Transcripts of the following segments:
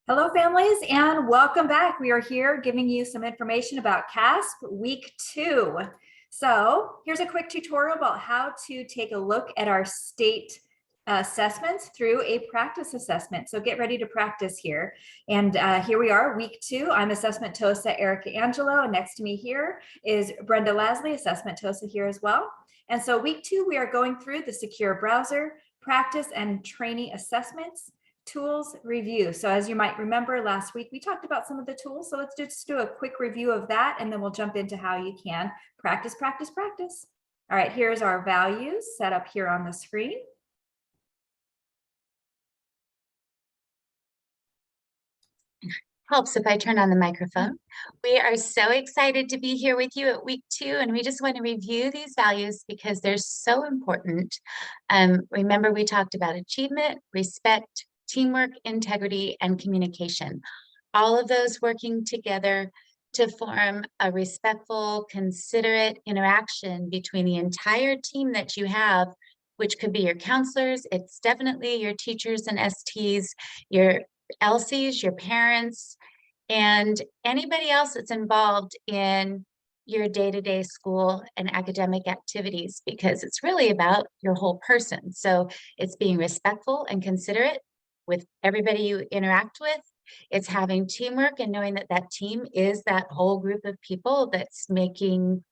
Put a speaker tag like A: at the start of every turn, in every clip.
A: Hello, families, and welcome back. We are here giving you some information about CAASPP Week 2. So here's a quick tutorial about how to take a look at our state assessments through a practice assessment. So get ready to practice here. And here we are, Week 2. I'm Assessment TOSA Erica Angelo, and next to me here is Brenda Lasley, Assessment TOSA here as well. And so Week 2, we are going through the secure browser, practice and training assessments, tools review. So as you might remember, last week we talked about some of the tools. So let's just do a quick review of that, and then we'll jump into how you can practice, practice, practice. All right, here's our values set up here on the screen.
B: Helps if I turn on the microphone. We are so excited to be here with you at Week 2, and we just want to review these values because they're so important. Remember, we talked about achievement, respect, teamwork, integrity, and communication. All of those working together to form a respectful, considerate interaction between the entire team that you have, which could be your counselors. It's definitely your teachers and STs, your LCs, your parents, and anybody else that's involved in your day-to-day school and academic activities, because it's really about your whole person. So it's being respectful and considerate with everybody you interact with. It's having teamwork and knowing that that team is that whole group of people that's making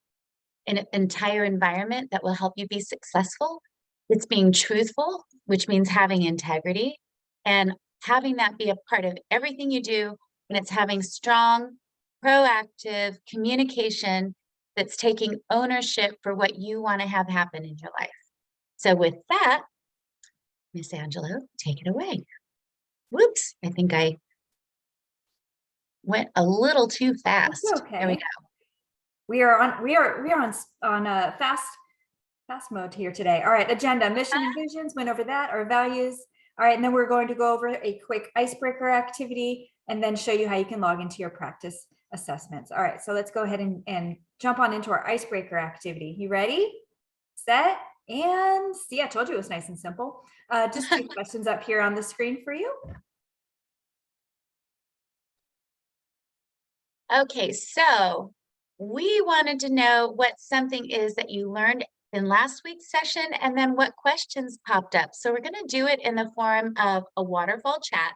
B: an entire environment that will help you be successful. It's being truthful, which means having integrity, and having that be a part of everything you do. And it's having strong, proactive communication that's taking ownership for what you want to have happen in your life. So with that, Miss Angelo, take it away. Whoops, I think I went a little too fast.
A: That's okay.
B: There we go.
A: We are on a fast mode here today. All right, agenda, mission and visions, went over that, our values. All right, and then we're going to go over a quick icebreaker activity and then show you how you can log into your practice assessments. All right, so let's go ahead and jump on into our icebreaker activity. You ready? Set, and see, I told you it was nice and simple. Just 2 questions up here on the screen for you.
B: Okay, so we wanted to know what something is that you learned in last week's session, and then what questions popped up. So we're going to do it in the form of a waterfall chat.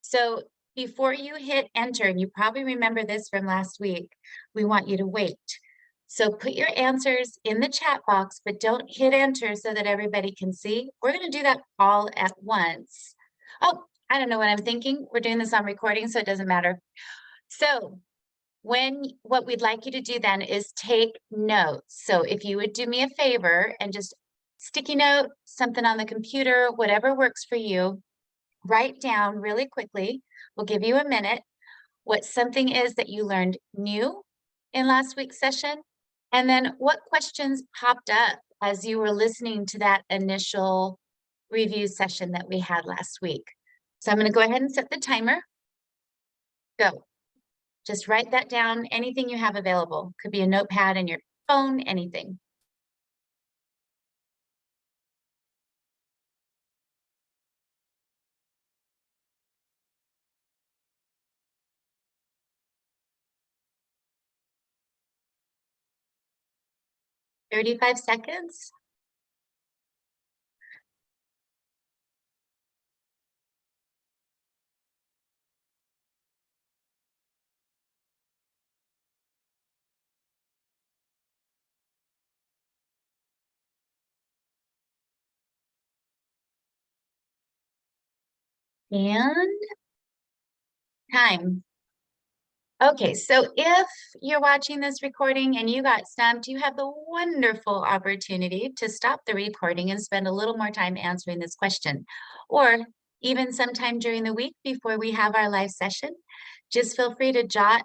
B: So before you hit enter, and you probably remember this from last week, we want you to wait. So put your answers in the chat box, but don't hit enter so that everybody can see. We're going to do that all at once. Oh, I don't know what I'm thinking. We're doing this on recording, so it doesn't matter. So what we'd like you to do then is take notes. So if you would do me a favor and just sticky note, something on the computer, whatever works for you, write down really quickly. We'll give you a minute what something is that you learned new in last week's session, and then what questions popped up as you were listening to that initial review session that we had last week. So I'm going to go ahead and set the timer. Go. Just write that down, anything you have available. Could be a notepad in your phone, anything. $35 seconds. And time. Okay, so if you're watching this recording and you got stumped, you have the wonderful opportunity to stop the recording and spend a little more time answering this question. Or even sometime during the week before we have our live session, just feel free to jot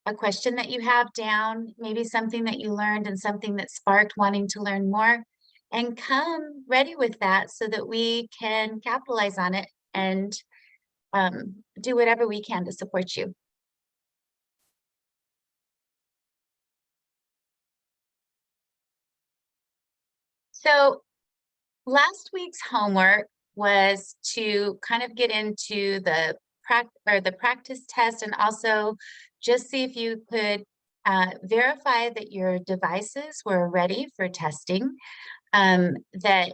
B: a question that you have down, maybe something that you learned and something that sparked wanting to learn more, and come ready with that so that we can capitalize on it and do whatever we can to support you. So last week's homework was to kind of get into the the practice test, and also just see if you could verify that your devices were ready for testing, that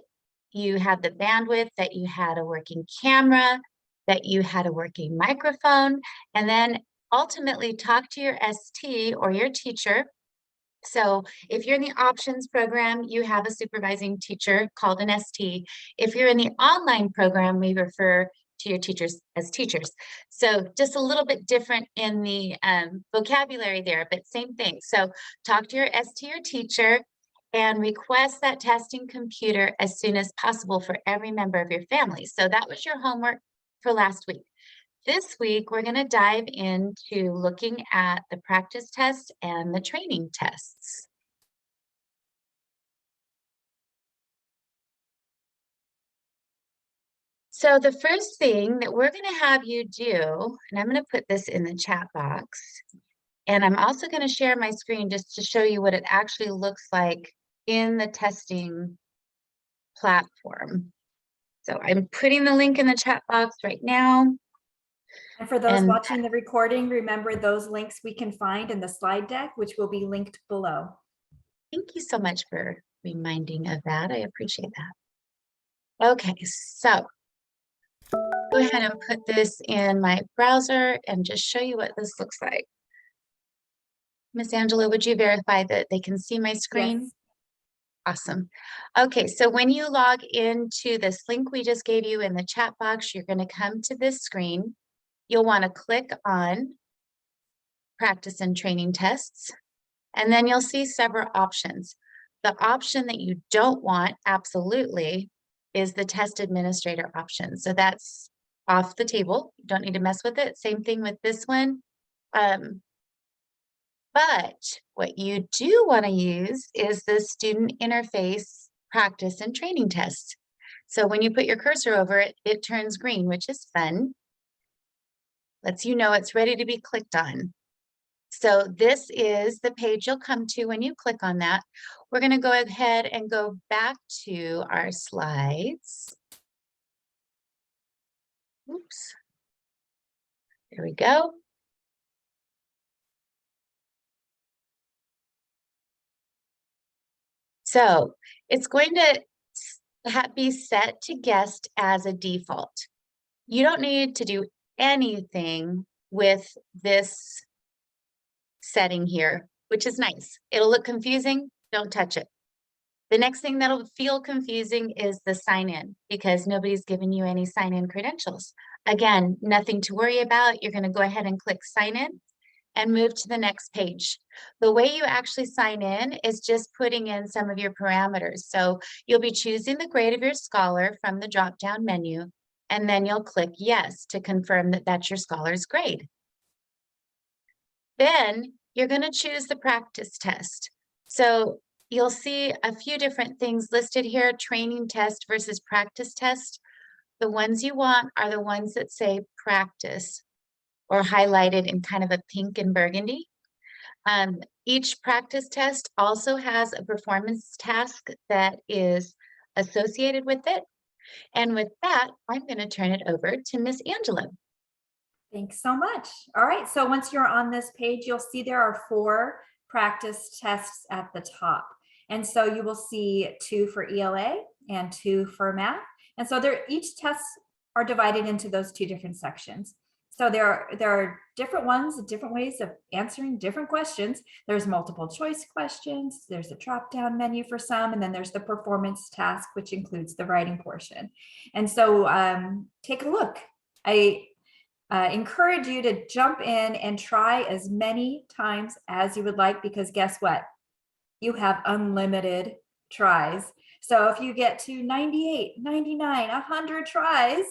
B: you had the bandwidth, that you had a working camera, that you had a working microphone, and then ultimately talk to your ST or your teacher. So if you're in the options program, you have a supervising teacher called an ST. If you're in the online program, we refer to your teachers as teachers. So just a little bit different in the vocabulary there, but same thing. So talk to your ST or teacher and request that testing computer as soon as possible for every member of your family. So that was your homework for last week. This week, we're going to dive into looking at the practice tests and the training tests. So the first thing that we're going to have you do, and I'm going to put this in the chat box, and I'm also going to share my screen just to show you what it actually looks like in the testing platform. So I'm putting the link in the chat box right now.
A: And for those watching the recording, remember those links we can find in the slide deck, which will be linked below.
B: Thank you so much for reminding of that. I appreciate that. Okay, so go ahead and put this in my browser and just show you what this looks like. Miss Angela, would you verify that they can see my screen?
A: Yes.
B: Awesome. Okay, so when you log into this link we just gave you in the chat box, you're going to come to this screen. You'll want to click on practice and training tests, and then you'll see several options. The option that you don't want, absolutely, is the test administrator option. So that's off the table. You don't need to mess with it. Same thing with this one. But what you do want to use is the student interface practice and training test. So when you put your cursor over it, it turns green, which is fun. Lets you know it's ready to be clicked on. So this is the page you'll come to when you click on that. We're going to go ahead and go back to our slides. Oops. There we go. So it's going to be set to guest as a default. You don't need to do anything with this setting here, which is nice. It'll look confusing. Don't touch it. The next thing that'll feel confusing is the sign in, because nobody's given you any sign in credentials. Again, nothing to worry about. You're going to go ahead and click sign in and move to the next page. The way you actually sign in is just putting in some of your parameters. So you'll be choosing the grade of your scholar from the drop-down menu, and then you'll click yes to confirm that that's your scholar's grade. Then you're going to choose the practice test. So you'll see a few different things listed here: training test versus practice test. The ones you want are the ones that say practice, or highlighted in kind of a pink and burgundy. Each practice test also has a performance task that is associated with it. And with that, I'm going to turn it over to Miss Angela.
A: Thanks so much. All right, so once you're on this page, you'll see there are 4 practice tests at the top. And so you will see 2 for ELA and 2 for math. And so each tests are divided into those 2 different sections. So there are different ones, different ways of answering different questions. There's multiple choice questions, there's a drop-down menu for some, and then there's the performance task, which includes the writing portion. And so take a look. I encourage you to jump in and try as many times as you would like, because guess what? You have unlimited tries. So if you get to 98, 99, 100 tries,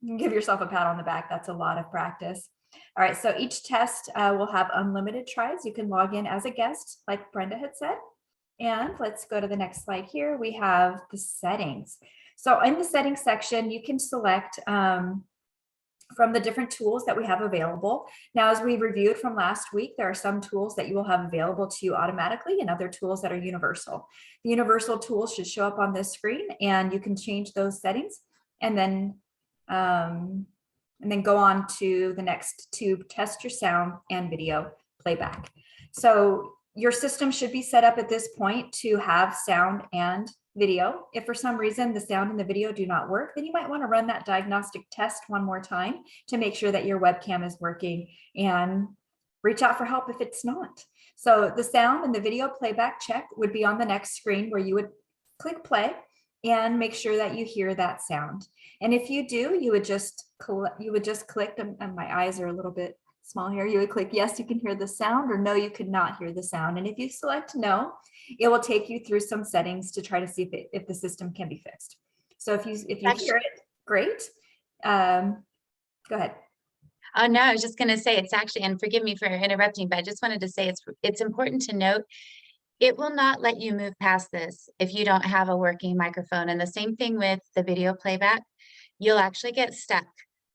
A: you can give yourself a pat on the back. That's a lot of practice. All right, so each test will have unlimited tries. You can log in as a guest, like Brenda had said. And let's go to the next slide here. We have the settings. So in the settings section, you can select from the different tools that we have available. Now, as we reviewed from last week, there are some tools that you will have available to you automatically and other tools that are universal. The universal tools should show up on this screen, and you can change those settings. And then let and then go on to the next tube, test your sound and video playback. So your system should be set up at this point to have sound and video. If for some reason the sound and the video do not work, then you might want to run that diagnostic test one more time to make sure that your webcam is working, and reach out for help if it's not. So the sound and the video playback check would be on the next screen, where you would click play and make sure that you hear that sound. And if you do, you would just click, and my eyes are a little bit small here, you would click yes, you can hear the sound, or no, you could not hear the sound. And if you select no, it will take you through some settings to try to see if the system can be fixed. So if you hear it, great. Go ahead.
B: Oh, no, I was just going to say, it's actually, and forgive me for interrupting, but I just wanted to say it's important to note, it will not let you move past this if you don't have a working microphone. And the same thing with the video playback, you'll actually get stuck.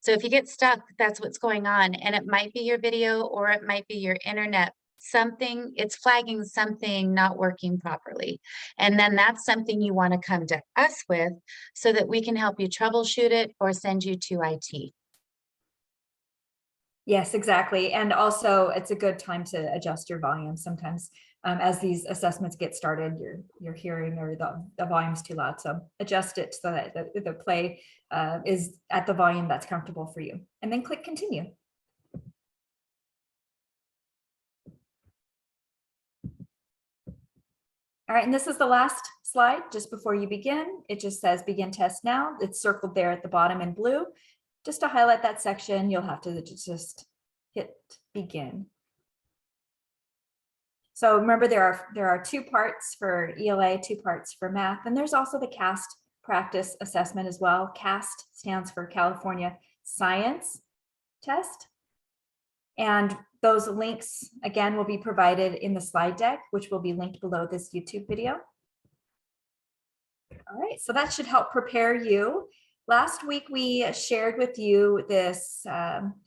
B: So if you get stuck, that's what's going on. And it might be your video, or it might be your internet. It's flagging something not working properly. And then that's something you want to come to us with, so that we can help you troubleshoot it or send you to IT.
A: Yes, exactly. And also it's a good time to adjust your volume. Sometimes as these assessments get started, your hearing or the volume's too loud. So adjust it so that the play is at the volume that's comfortable for you. And then click continue. All right, and this is the last slide just before you begin. It just says begin test now. It's circled there at the bottom in blue. Just to highlight that section, you'll have to just hit begin. So remember, there are 2 parts for ELA, 2 parts for math, and there's also the CAASPP practice assessment as well. CAASPP stands for California Science Test. And those links, again, will be provided in the slide deck, which will be linked below this YouTube video. All right, so that should help prepare you. Last week, we shared with you this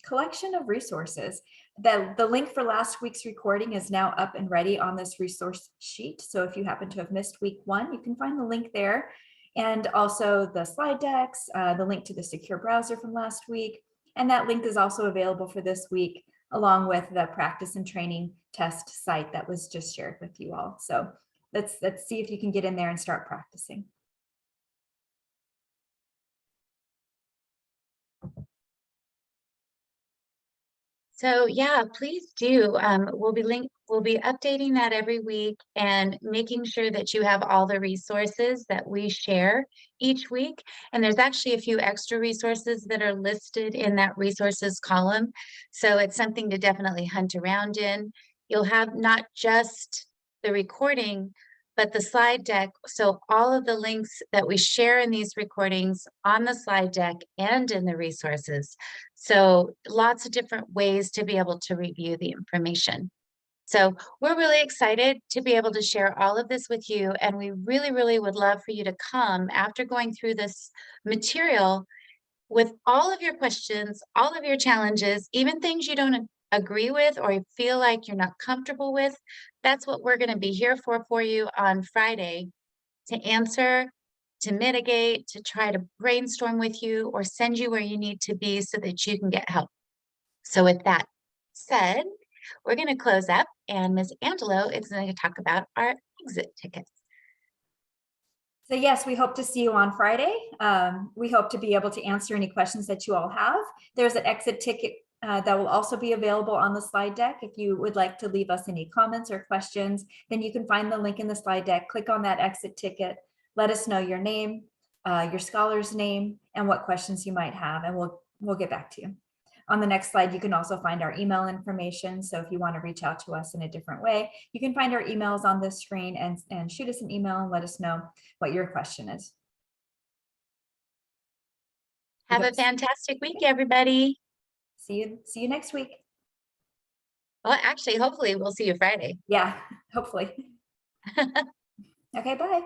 A: collection of resources. The link for last week's recording is now up and ready on this resource sheet. So if you happen to have missed week 1, you can find the link there. And also the slide decks, the link to the secure browser from last week. And that link is also available for this week, along with the practice and training test site that was just shared with you all. So let's see if you can get in there and start practicing.
B: So yeah, please do. We'll be updating that every week and making sure that you have all the resources that we share each week. And there's actually a few extra resources that are listed in that resources column. So it's something to definitely hunt around in. You'll have not just the recording, but the slide deck. So all of the links that we share in these recordings on the slide deck and in the resources. So lots of different ways to be able to review the information. So we're really excited to be able to share all of this with you. And we really, really would love for you to come after going through this material with all of your questions, all of your challenges, even things you don't agree with or you feel like you're not comfortable with. That's what we're going to be here for you on Friday, to answer, to mitigate, to try to brainstorm with you or send you where you need to be so that you can get help. So with that said, we're going to close up, and Ms. Angelo is going to talk about our exit tickets.
A: So yes, we hope to see you on Friday. We hope to be able to answer any questions that you all have. There's an exit ticket that will also be available on the slide deck. If you would like to leave us any comments or questions, then you can find the link in the slide deck, click on that exit ticket, let us know your name, your scholar's name, and what questions you might have, and we'll get back to you. On the next slide, you can also find our email information. So if you want to reach out to us in a different way, you can find our emails on this screen and shoot us an email and let us know what your question is.
B: Have a fantastic week, everybody.
A: See you next week.
B: Well, actually, hopefully we'll see you Friday.
A: Yeah, hopefully. Okay, bye.